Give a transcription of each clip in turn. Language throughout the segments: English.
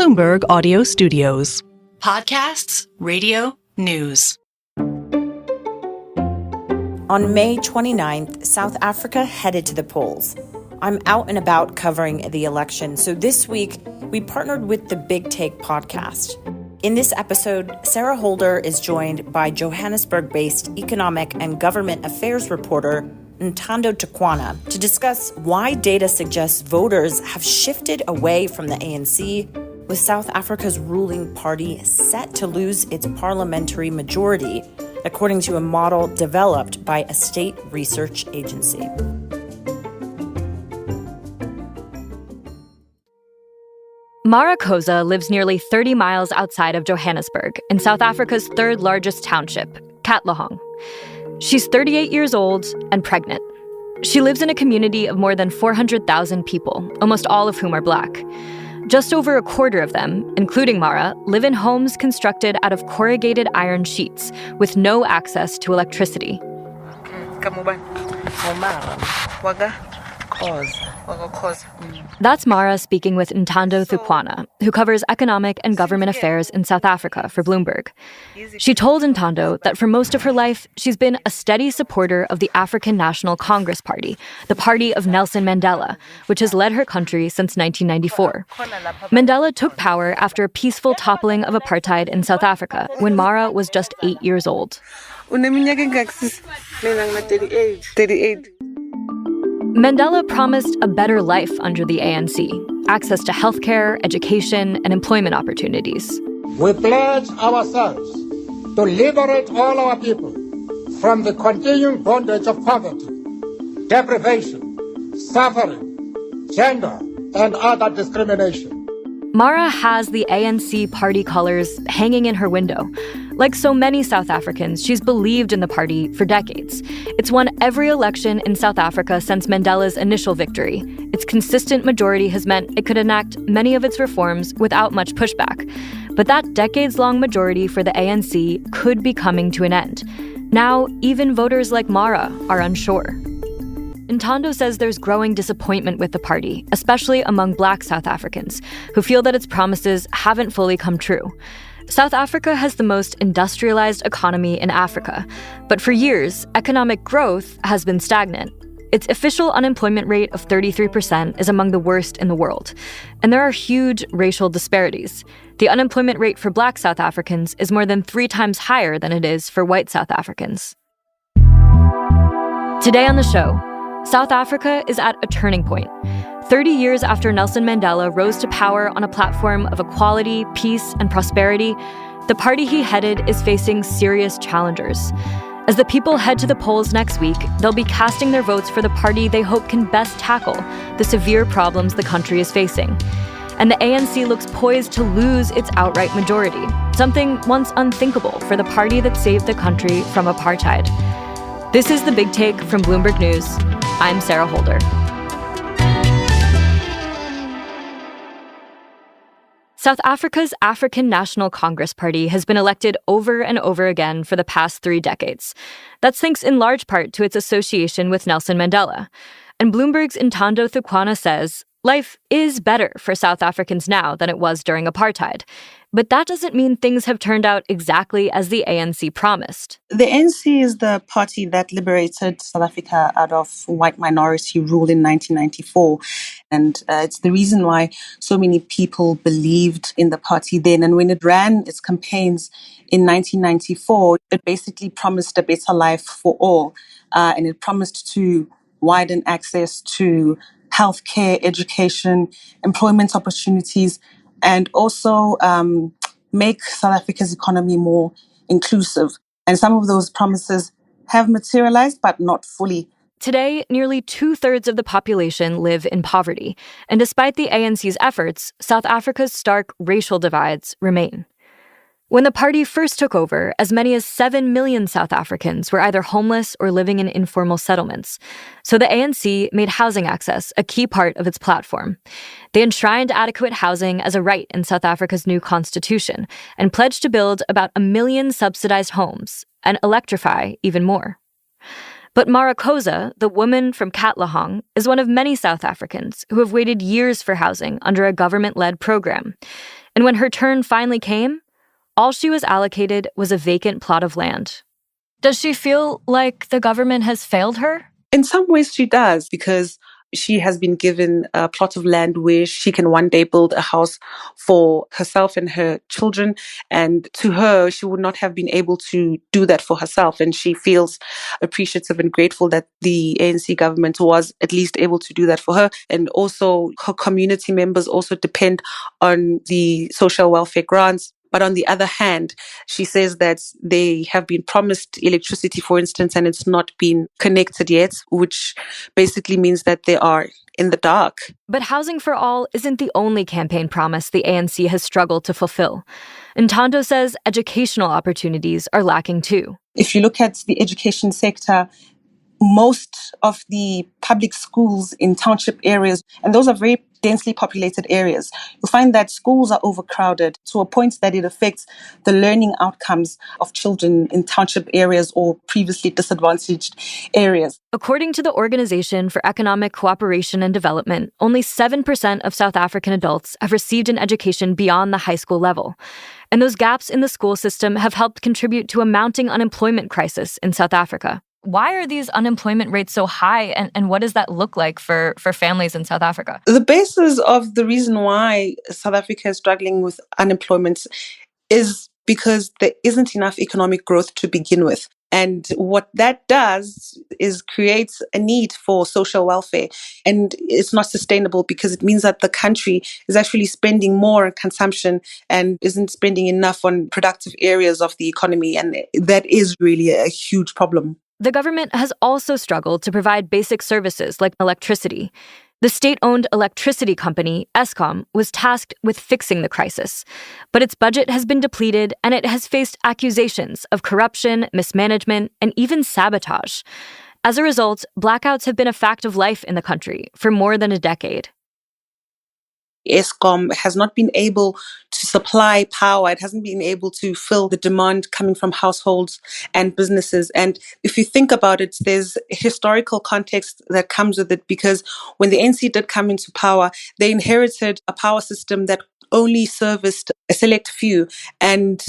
Bloomberg Audio Studios. Podcasts, radio, news. On May 29th, South Africa headed to the polls. I'm out and about covering the election, so this week we partnered with the Big Take podcast. In this episode, Sarah Holder is joined by Johannesburg-based economic and government affairs reporter Ntando Tukwana to discuss why data suggests voters have shifted away from the ANC, with South Africa's ruling party set to lose its parliamentary majority, according to a model developed by a state research agency. Mara Khoza lives nearly 30 miles outside of Johannesburg, in South Africa's third largest township, Katlehong. She's 38 years old and pregnant. She lives in a community of more than 400,000 people, almost all of whom are Black. Just over a quarter of them, including Mara, live in homes constructed out of corrugated iron sheets with no access to electricity. That's Mara speaking with Ntando Tukwana, who covers economic and government affairs in South Africa for Bloomberg. She told Ntando that for most of her life, she's been a steady supporter of the African National Congress Party, the party of Nelson Mandela, which has led her country since 1994. Mandela took power after a peaceful toppling of apartheid in South Africa when Mara was just 8 years old. 38. Mandela promised a better life under the ANC, access to healthcare, education, and employment opportunities. We pledge ourselves to liberate all our people from the continuing bondage of poverty, deprivation, suffering, gender, and other discrimination. Mara has the ANC party colors hanging in her window. Like so many South Africans, she's believed in the party for decades. It's won every election in South Africa since Mandela's initial victory. Its consistent majority has meant it could enact many of its reforms without much pushback. But that decades-long majority for the ANC could be coming to an end. Now, even voters like Mara are unsure. Ntando says there's growing disappointment with the party, especially among Black South Africans, who feel that its promises haven't fully come true. South Africa has the most industrialized economy in Africa, but for years, economic growth has been stagnant. Its official unemployment rate of 33% is among the worst in the world, and there are huge racial disparities. The unemployment rate for Black South Africans is more than 3 times higher than it is for white South Africans. Today on the show, South Africa is at a turning point. 30 years after Nelson Mandela rose to power on a platform of equality, peace, and prosperity, the party he headed is facing serious challengers. As the people head to the polls next week, they'll be casting their votes for the party they hope can best tackle the severe problems the country is facing. And the ANC looks poised to lose its outright majority, something once unthinkable for the party that saved the country from apartheid. This is The Big Take from Bloomberg News. I'm Sarah Holder. South Africa's African National Congress Party has been elected over and over again for the past 3 decades. That's thanks in large part to its association with Nelson Mandela. And Bloomberg's Ntando Tukwana says life is better for South Africans now than it was during apartheid. But that doesn't mean things have turned out exactly as the ANC promised. The ANC is the party that liberated South Africa out of white minority rule in 1994. And it's the reason why so many people believed in the party then. And when it ran its campaigns in 1994, it basically promised a better life for all. And it promised to widen access to healthcare, education, employment opportunities, and also make South Africa's economy more inclusive. And some of those promises have materialized, but not fully. Today, nearly 2/3 of the population live in poverty. And despite the ANC's efforts, South Africa's stark racial divides remain. When the party first took over, as many as 7 million South Africans were either homeless or living in informal settlements. So the ANC made housing access a key part of its platform. They enshrined adequate housing as a right in South Africa's new constitution and pledged to build about 1 million subsidized homes and electrify even more. But Mara Khoza, the woman from Katlehong, is one of many South Africans who have waited years for housing under a government-led program. And when her turn finally came, all she was allocated was a vacant plot of land. Does she feel like the government has failed her? In some ways, she does, because she has been given a plot of land where she can one day build a house for herself and her children. And to her, she would not have been able to do that for herself. And she feels appreciative and grateful that the ANC government was at least able to do that for her. And also, her community members also depend on the social welfare grants. But on the other hand, she says that they have been promised electricity, for instance, and it's not been connected yet, which basically means that they are in the dark. But housing for all isn't the only campaign promise the ANC has struggled to fulfill. Ntando says educational opportunities are lacking too. If you look at the education sector, most of the public schools in township areas, and those are very densely populated areas, you'll find that schools are overcrowded to a point that it affects the learning outcomes of children in township areas or previously disadvantaged areas. According to the Organization for Economic Cooperation and Development, only 7% of South African adults have received an education beyond the high school level. And those gaps in the school system have helped contribute to a mounting unemployment crisis in South Africa. Why are these unemployment rates so high, and what does that look like for families in South Africa? The basis of the reason why South Africa is struggling with unemployment is because there isn't enough economic growth to begin with. And what that does is creates a need for social welfare. And it's not sustainable because it means that the country is actually spending more on consumption and isn't spending enough on productive areas of the economy. And that is really a huge problem. The government has also struggled to provide basic services like electricity. The state-owned electricity company, Eskom, was tasked with fixing the crisis. But its budget has been depleted, and it has faced accusations of corruption, mismanagement, and even sabotage. As a result, blackouts have been a fact of life in the country for more than a decade. Eskom has not been able to supply power. It hasn't been able to fill the demand coming from households and businesses. And if you think about it, there's a historical context that comes with it, because when the ANC did come into power, they inherited a power system that only serviced a select few. And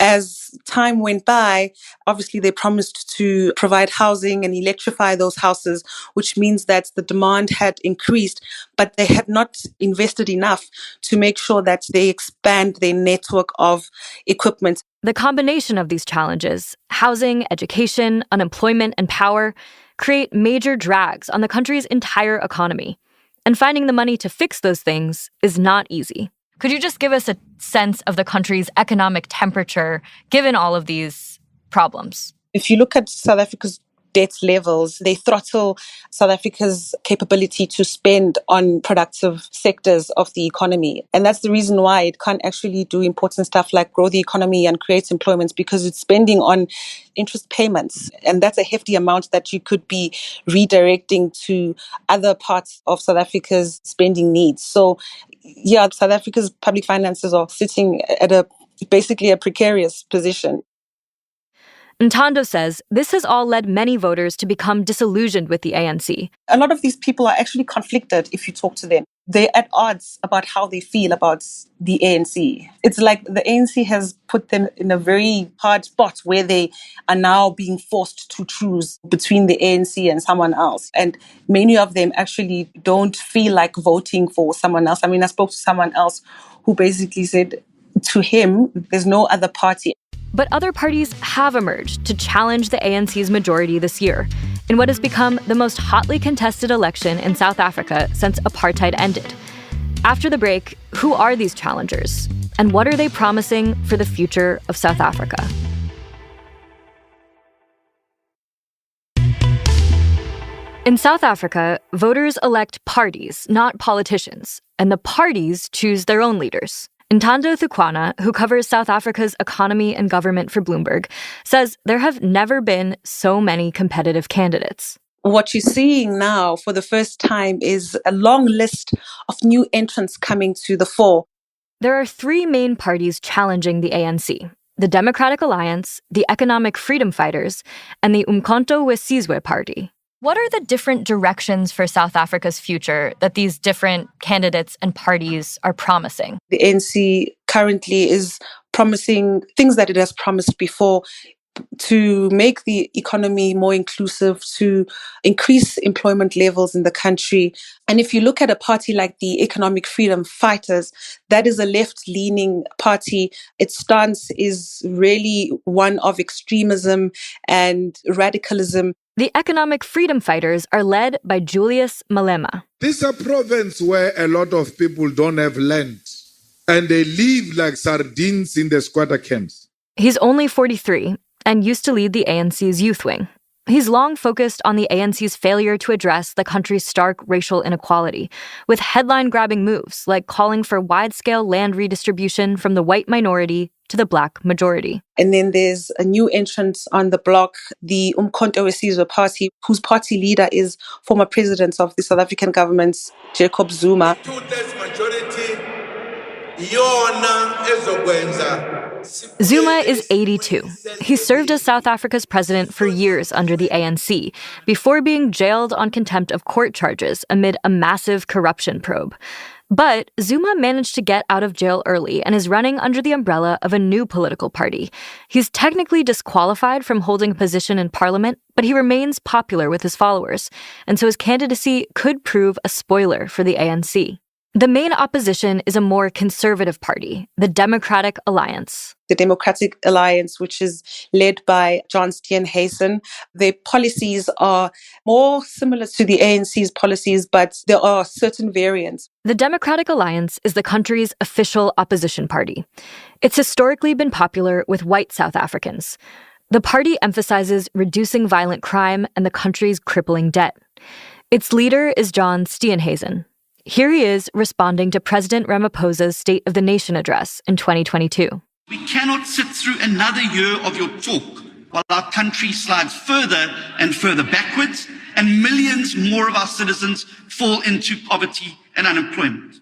as time went by, obviously they promised to provide housing and electrify those houses, which means that the demand had increased, but they had not invested enough to make sure that they expand their network of equipment. The combination of these challenges, housing, education, unemployment, and power, create major drags on the country's entire economy. And finding the money to fix those things is not easy. Could you just give us a sense of the country's economic temperature given all of these problems? If you look at South Africa's debt levels, they throttle South Africa's capability to spend on productive sectors of the economy. And that's the reason why it can't actually do important stuff like grow the economy and create employment, because it's spending on interest payments. And that's a hefty amount that you could be redirecting to other parts of South Africa's spending needs. So, yeah, South Africa's public finances are sitting at basically a precarious position. Ntando says this has all led many voters to become disillusioned with the ANC. A lot of these people are actually conflicted if you talk to them. They're at odds about how they feel about the ANC. It's like the ANC has put them in a very hard spot where they are now being forced to choose between the ANC and someone else. And many of them actually don't feel like voting for someone else. I mean, I spoke to someone else who basically said to him, there's no other party. But other parties have emerged to challenge the ANC's majority this year in what has become the most hotly contested election in South Africa since apartheid ended. After the break, who are these challengers? And what are they promising for the future of South Africa? In South Africa, voters elect parties, not politicians, and the parties choose their own leaders. Ntando Thukwana, who covers South Africa's economy and government for Bloomberg, says there have never been so many competitive candidates. What you're seeing now for the first time is a long list of new entrants coming to the fore. There are three main parties challenging the ANC: the Democratic Alliance, the Economic Freedom Fighters, and the Umkhonto we Sizwe Party. What are the different directions for South Africa's future that these different candidates and parties are promising? The ANC currently is promising things that it has promised before, to make the economy more inclusive, to increase employment levels in the country. And if you look at a party like the Economic Freedom Fighters, that is a left-leaning party. Its stance is really one of extremism and radicalism. The Economic Freedom Fighters are led by Julius Malema. This is a province where a lot of people don't have land and they live like sardines in the squatter camps. He's only 43 and used to lead the ANC's youth wing. He's long focused on the ANC's failure to address the country's stark racial inequality, with headline-grabbing moves like calling for wide-scale land redistribution from the white minority to the black majority. And then there's a new entrant on the block, the Umkhonto weSizwe Party, whose party leader is former president of the South African government, Jacob Zuma. Two-thirds majority, yona ezokwenza. Zuma is 82. He served as South Africa's president for years under the ANC, before being jailed on contempt of court charges amid a massive corruption probe. But Zuma managed to get out of jail early and is running under the umbrella of a new political party. He's technically disqualified from holding a position in parliament, but he remains popular with his followers, and so his candidacy could prove a spoiler for the ANC. The main opposition is a more conservative party, the Democratic Alliance. The Democratic Alliance, which is led by John Steenhuisen. Their policies are more similar to the ANC's policies, but there are certain variants. The Democratic Alliance is the country's official opposition party. It's historically been popular with white South Africans. The party emphasizes reducing violent crime and the country's crippling debt. Its leader is John Steenhuisen. Here he is responding to President Ramaphosa's State of the Nation address in 2022. We cannot sit through another year of your talk while our country slides further and further backwards and millions more of our citizens fall into poverty and unemployment.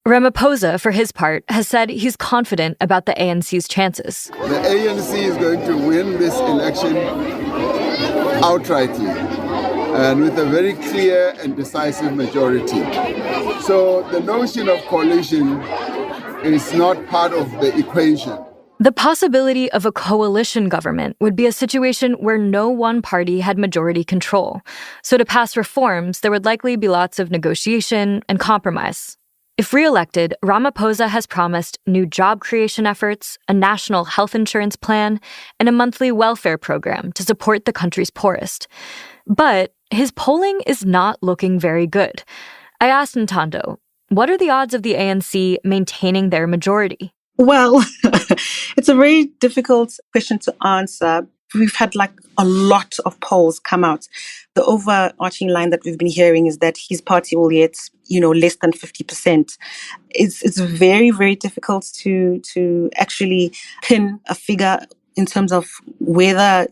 Ramaphosa, for his part, has said he's confident about the ANC's chances. The ANC is going to win this election outrightly, and with a very clear and decisive majority. So the notion of coalition is not part of the equation. The possibility of a coalition government would be a situation where no one party had majority control. So to pass reforms, there would likely be lots of negotiation and compromise. If re-elected, Ramaphosa has promised new job creation efforts, a national health insurance plan, and a monthly welfare program to support the country's poorest. But his polling is not looking very good. I asked Ntando, what are the odds of the ANC maintaining their majority? Well, it's a very difficult question to answer. We've had a lot of polls come out. The overarching line that we've been hearing is that his party will get, less than 50%. It's very, very difficult to actually pin a figure in terms of whether,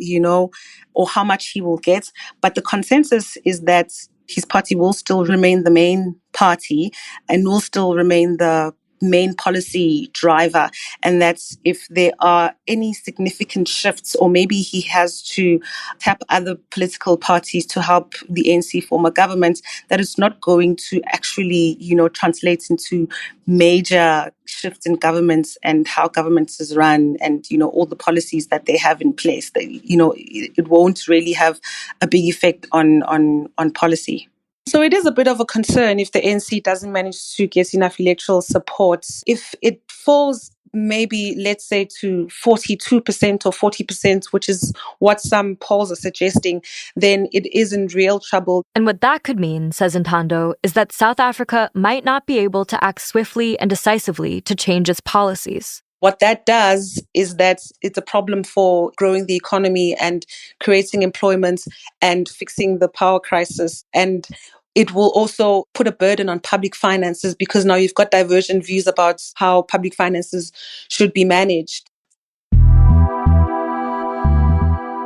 or how much he will get. But the consensus is that his party will still remain the main party and will still remain the main policy driver, and that's if there are any significant shifts, or maybe he has to tap other political parties to help the ANC form a government, that is not going to actually, translate into major shifts in governments and how governments is run and, all the policies that they have in place. It won't really have a big effect on policy. So it is a bit of a concern if the ANC doesn't manage to get enough electoral support. If it falls maybe, let's say, to 42% or 40%, which is what some polls are suggesting, then it is in real trouble. And what that could mean, says Ntando, is that South Africa might not be able to act swiftly and decisively to change its policies. What that does is that it's a problem for growing the economy and creating employment and fixing the power crisis. And it will also put a burden on public finances because now you've got divergent views about how public finances should be managed.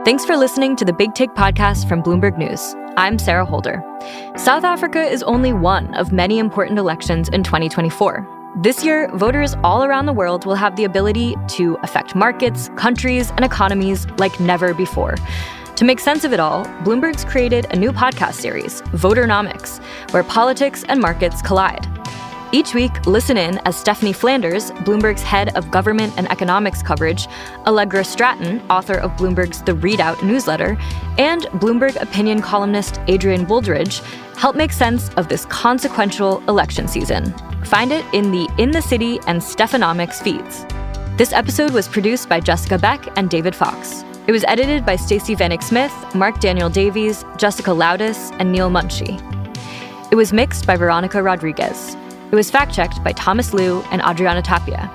Thanks for listening to the Big Take podcast from Bloomberg News. I'm Sarah Holder. South Africa is only one of many important elections in 2024. This year, voters all around the world will have the ability to affect markets, countries, and economies like never before. To make sense of it all, Bloomberg's created a new podcast series, Voternomics, where politics and markets collide. Each week, listen in as Stephanie Flanders, Bloomberg's head of government and economics coverage, Allegra Stratton, author of Bloomberg's The Readout newsletter, and Bloomberg opinion columnist Adrian Wooldridge help make sense of this consequential election season. Find it in the In the City and Stephanomics feeds. This episode was produced by Jessica Beck and David Fox. It was edited by Stacey Vanek Smith, Mark Daniel Davies, Jessica Loudis, and Neil Munchie. It was mixed by Veronica Rodriguez. It was fact-checked by Thomas Liu and Adriana Tapia.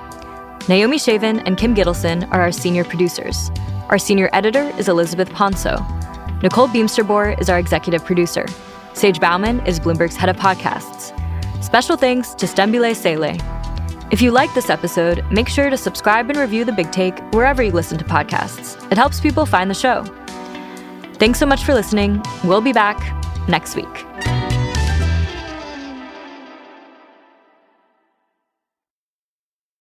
Naomi Shavin and Kim Gittleson are our senior producers. Our senior editor is Elizabeth Ponso. Nicole Beamsterboer is our executive producer. Sage Bauman is Bloomberg's head of podcasts. Special thanks to Stembile Sele. If you like this episode, make sure to subscribe and review The Big Take wherever you listen to podcasts. It helps people find the show. Thanks so much for listening. We'll be back next week.